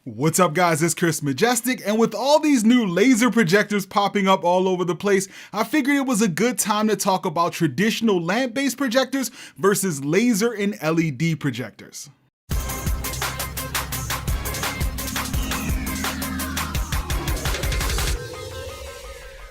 What's up guys, it's Chris Majestic, and with all these new laser projectors popping up all over the place, I figured it was a good time to talk about traditional lamp-based projectors versus laser and LED projectors.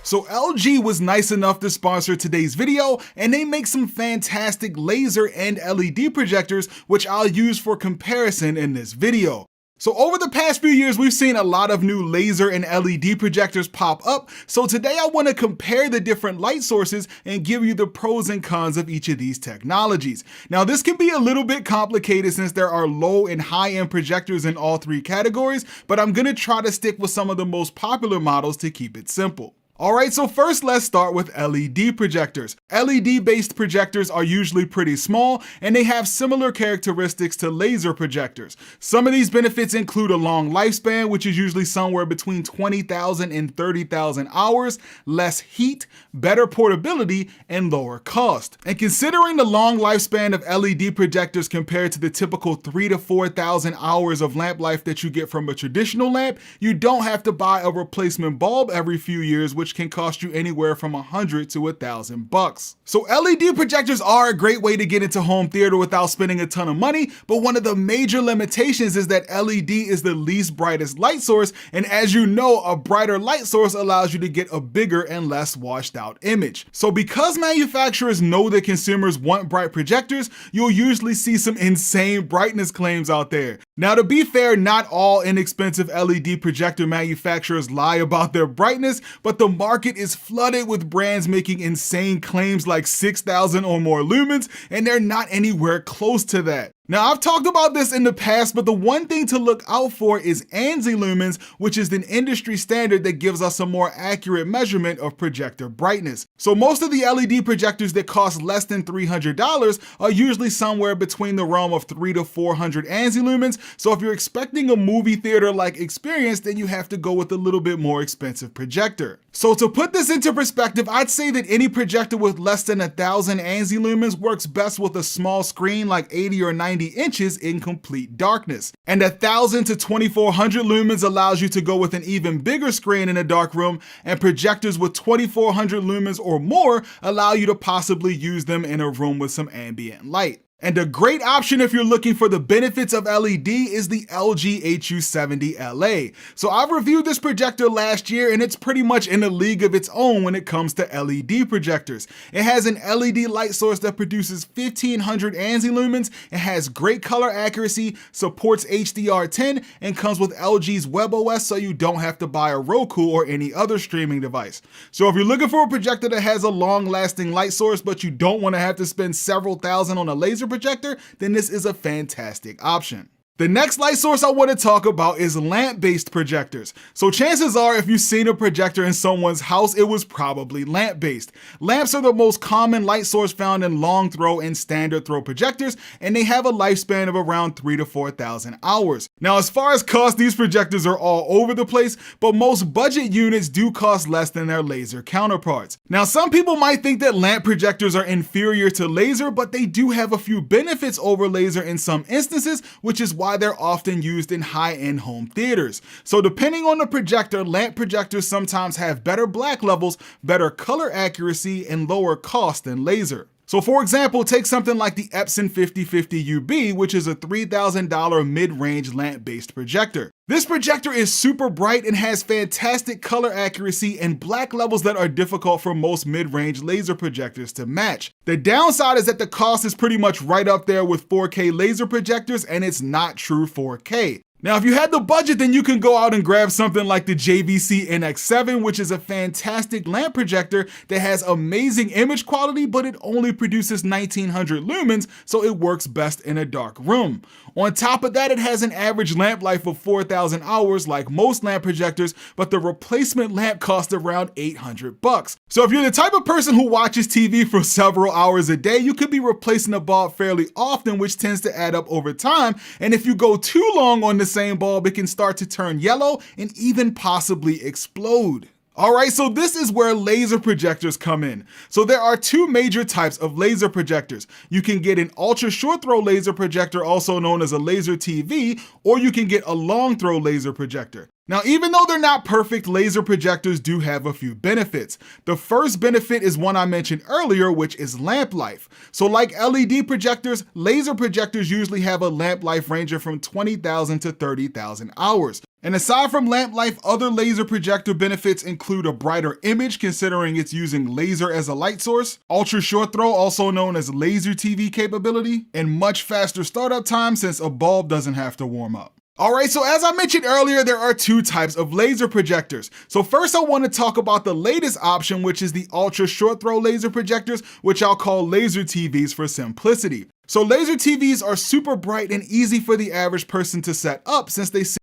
So LG was nice enough to sponsor today's video, and they make some fantastic laser and LED projectors, which I'll use for comparison in this video. So over the past few years, we've seen a lot of new laser and LED projectors pop up. So today I want to compare the different light sources and give you the pros and cons of each of these technologies. Now this can be a little bit complicated since there are low and high-end projectors in all three categories, but I'm going to try to stick with some of the most popular models to keep it simple. Alright, so first let's start with LED projectors. LED-based projectors are usually pretty small, and they have similar characteristics to laser projectors. Some of these benefits include a long lifespan, which is usually somewhere between 20,000 and 30,000 hours, less heat, better portability, and lower cost. And considering the long lifespan of LED projectors compared to the typical 3,000 to 4,000 hours of lamp life that you get from a traditional lamp, you don't have to buy a replacement bulb every few years, which can cost you anywhere from $100 to $1,000. So LED projectors are a great way to get into home theater without spending a ton of money, but one of the major limitations is that LED is the least brightest light source, and as you know, a brighter light source allows you to get a bigger and less washed out image. So because manufacturers know that consumers want bright projectors, you'll usually see some insane brightness claims out there. Now to be fair, not all inexpensive LED projector manufacturers lie about their brightness, but the market is flooded with brands making insane claims like 6,000 or more lumens, and they're not anywhere close to that. Now I've talked about this in the past, but the one thing to look out for is ANSI lumens, which is an industry standard that gives us a more accurate measurement of projector brightness. So most of the LED projectors that cost less than $300 are usually somewhere between the realm of 300 to 400 ANSI lumens. So if you're expecting a movie theater-like experience, then you have to go with a little bit more expensive projector. So to put this into perspective, I'd say that any projector with less than 1,000 ANSI lumens works best with a small screen like 80 or 90 inches in complete darkness. And 1,000 to 2,400 lumens allows you to go with an even bigger screen in a dark room, and projectors with 2,400 lumens or more allow you to possibly use them in a room with some ambient light. And a great option if you're looking for the benefits of LED is the LG HU70LA. So I've reviewed this projector last year, and it's pretty much in a league of its own when it comes to LED projectors. It has an LED light source that produces 1,500 ANSI lumens, it has great color accuracy, supports HDR10, and comes with LG's WebOS, so you don't have to buy a Roku or any other streaming device. So if you're looking for a projector that has a long-lasting light source, but you don't want to have to spend several thousand on a laser projector, then this is a fantastic option. The next light source I want to talk about is lamp-based projectors. So chances are if you've seen a projector in someone's house, it was probably lamp-based. Lamps are the most common light source found in long throw and standard throw projectors, and they have a lifespan of around 3,000 to 4,000 hours. Now as far as cost, these projectors are all over the place, but most budget units do cost less than their laser counterparts. Now some people might think that lamp projectors are inferior to laser, but they do have a few benefits over laser in some instances, which is why they're often used in high-end home theaters. So depending on the projector, lamp projectors sometimes have better black levels, better color accuracy, and lower cost than laser. So for example, take something like the Epson 5050UB, which is a $3,000 mid-range lamp-based projector. This projector is super bright and has fantastic color accuracy and black levels that are difficult for most mid-range laser projectors to match. The downside is that the cost is pretty much right up there with 4K laser projectors, and it's not true 4K. Now, if you had the budget, then you can go out and grab something like the JVC NX7, which is a fantastic lamp projector that has amazing image quality, but it only produces 1,900 lumens, so it works best in a dark room. On top of that, it has an average lamp life of 4,000 hours like most lamp projectors, but the replacement lamp costs around $800. So if you're the type of person who watches TV for several hours a day, you could be replacing a bulb fairly often, which tends to add up over time. And if you go too long on the same bulb, it can start to turn yellow and even possibly explode. Alright, so this is where laser projectors come in. So there are two major types of laser projectors. You can get an ultra short throw laser projector, also known as a laser TV, or you can get a long throw laser projector. Now, even though they're not perfect, laser projectors do have a few benefits. The first benefit is one I mentioned earlier, which is lamp life. So like LED projectors, laser projectors usually have a lamp life ranging from 20,000 to 30,000 hours. And aside from lamp life, other laser projector benefits include a brighter image considering it's using laser as a light source, ultra short throw, also known as laser TV capability, and much faster startup time since a bulb doesn't have to warm up. Alright, so as I mentioned earlier, there are two types of laser projectors. So first I want to talk about the latest option, which is the ultra short throw laser projectors, which I'll call laser TVs for simplicity. So laser TVs are super bright and easy for the average person to set up since they